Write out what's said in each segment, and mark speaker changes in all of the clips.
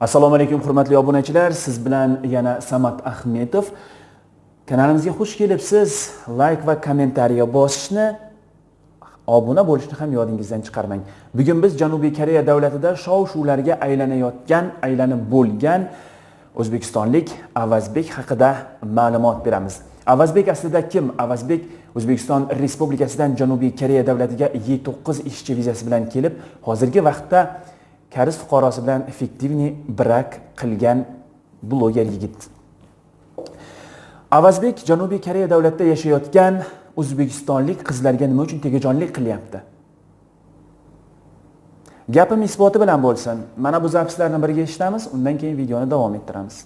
Speaker 1: Assalomu alaykum hurmatli obunachilar, siz bilan yana Samat Ahmetov. Kanalimizga xush kelibsiz. Like va kommentariya bosishni, obuna bo'lishni ham yodingizdan chiqarmang. Bugun biz Janubiy Koreya davlatida shov-shuvlarga aylanib bo'lgan o'zbekistonlik Avazbek haqida ma'lumot beramiz. Avazbek aslida kim? Avazbek O'zbekiston Respublikasidan Janubiy Koreya davlatiga Y9 ishchi vizasi bilan kelib, hozirgi vaqtda Kariz fuqarosi bilan effektivniy brak qilgan bloger yigit. Avazbek Janubiy Koreya davlatida yashayotgan o'zbekistonlik qizlarga nima uchun tegajonlik qilyapti? Gapim isboti bilan bo'lsin. Mana bu zapislarni birga eshitamiz, undan keyin videoni davom ettiramiz.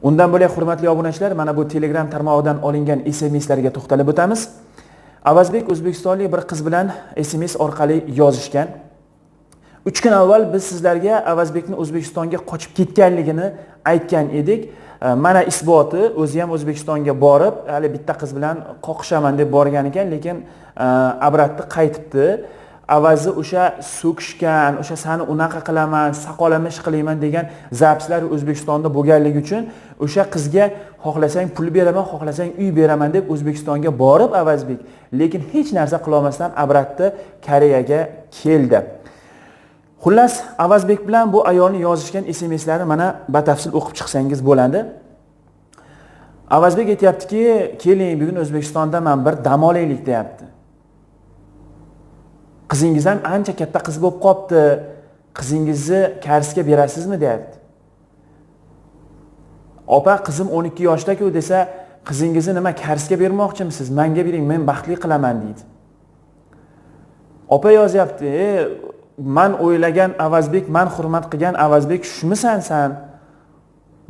Speaker 1: Undan bo'lak hurmatli obunachilar, mana bu Telegram tarmog'idan olingan SMSlarga to'xtalib o'tamiz. Avazbek o'zbekistonlik bir qiz bilan SMS orqali yozishgan. 3 kun avval biz sizlarga Avazbekni O'zbekistonga qochib ketganligini aytgan edik. Mana isboti, o'zi ham O'zbekistonga borib, hali bitta qiz bilan qoqishaman deb borgan ekan, lekin abratni qaytibdi. Avazi o'sha so'kishgan, o'sha sani unaqa qilaman, saqolamish qilayman degan zapislar O'zbekistonda bo'lganligi uchun o'sha qizga xohlasang pul beraman, xohlasang uy beraman deb O'zbekistonga borib Avazbek, lekin hech narsa qila olmasdan abratni Koreyaga keldi. Xullas, Avazbek bilan bu ayolning yozishgan SMSlari mana batafsil o'qib chiqsangiz bo'ladi. Avazbek aytayaptiki, keling bugun O'zbekistondaman, bir dam olaylik deyapti. Qizingiz ham ancha katta qiz bo'lib qopti. Qizingizni karsga berasizmi deyapti. Opa, qizim 12 yoshda-ku desa, qizingizni nima karsga bermoqchimisiz? Menga bering, men baxtli qilaman deydi. Opa yozyapti, men o'ylagan Avazbek, men hurmat qilgan Avazbek shumisan sen?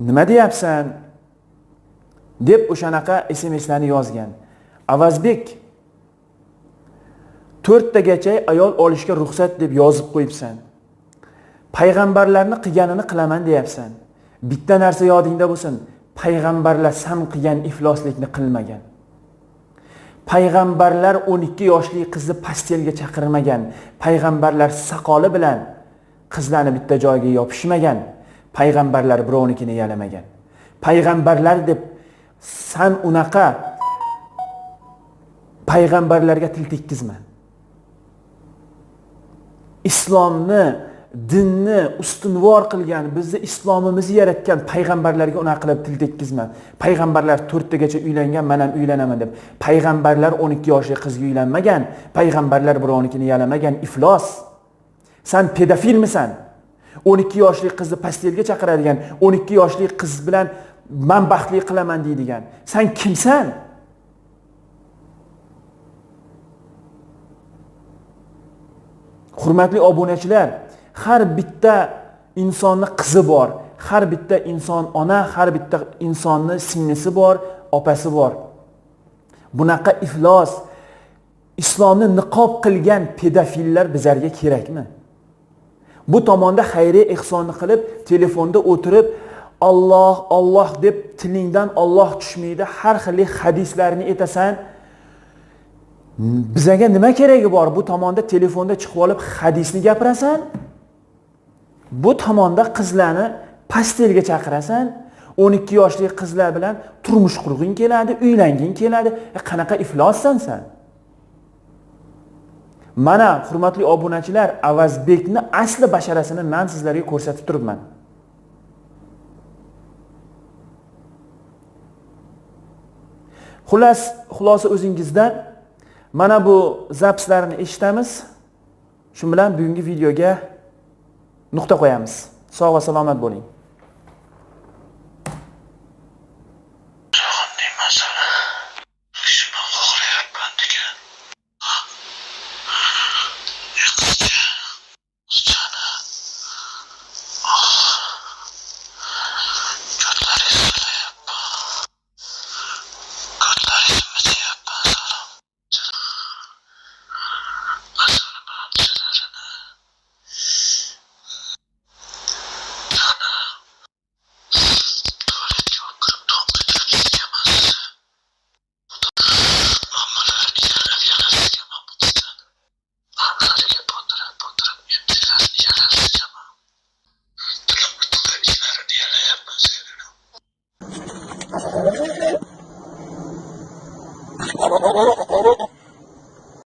Speaker 1: Nima deyapsan? deb o'shanaqa SMSlarni yozgan. Avazbek 4 tagacha ayol olishga ruxsat deb yozib qo'yibsan. Payg'ambarlarni qilganini qilaman deyapsan. Bitta narsa yodingda bo'lsin. Payg'ambarlar sam qilgan ifloslikni qilmagan. Payg'ambarlar 12 yoshli qizni pastelga chaqirmagan. Payg'ambarlar saqoli bilan qizlarni bitta joyga yopishmagan. Payg'ambarlar birovnikini yalamagan. Payg'ambarlar deb san unaqa payg'ambarlarga til tekkizma. Islomni, dinni ustunvor qilgan, bizni islomimizni yaratgan payg'ambarlarga unaqa qilib til tekkizma. Payg'ambarlar 4 tagacha uylangan, men ham uylanaman deb. Payg'ambarlar 12 yoshli qizga uylanmagan, payg'ambarlar birovnikini yalamagan, iflos. Sen pedofilmisan? 12 yoshli qizni pastelga chaqiradigan, 12 yoshli qiz bilan men baxtli qilaman deydigan. Sen kimsan? Hurmatli obunachilar, har bitta insonning qizi bor, har bitta inson ona, har bitta insonning singlisi bor, opasi bor. Bunaqa iflos, islomni niqob qilgan pedofillar bizlarga kerakmi? Bu tomonda xayriy ihsonni qilib, telefonda o'tirib, Alloh, Alloh deb tilingdan Alloh tushmaydi, har xil hadislarni aytasan. Bizaga nima keragi bor? Bu tomonda telefonda chiqib olib hadisni gapirasan. Bu tomonda qizlarni pastelga chaqirasan. 12 yoshli qizlar bilan turmush qurg'ing keladi, uylanging keladi. Qanaqa iflossan sen? Mana hurmatli obunachilar, Avazbekni asli basharasini men sizlarga ko'rsatib turibman. Xulosa o'zingizdan. Mana bu zapslarni eshitamiz. Shu bilan bugungi videoga nuqta qo'yamiz. Sog' va salomat bo'ling.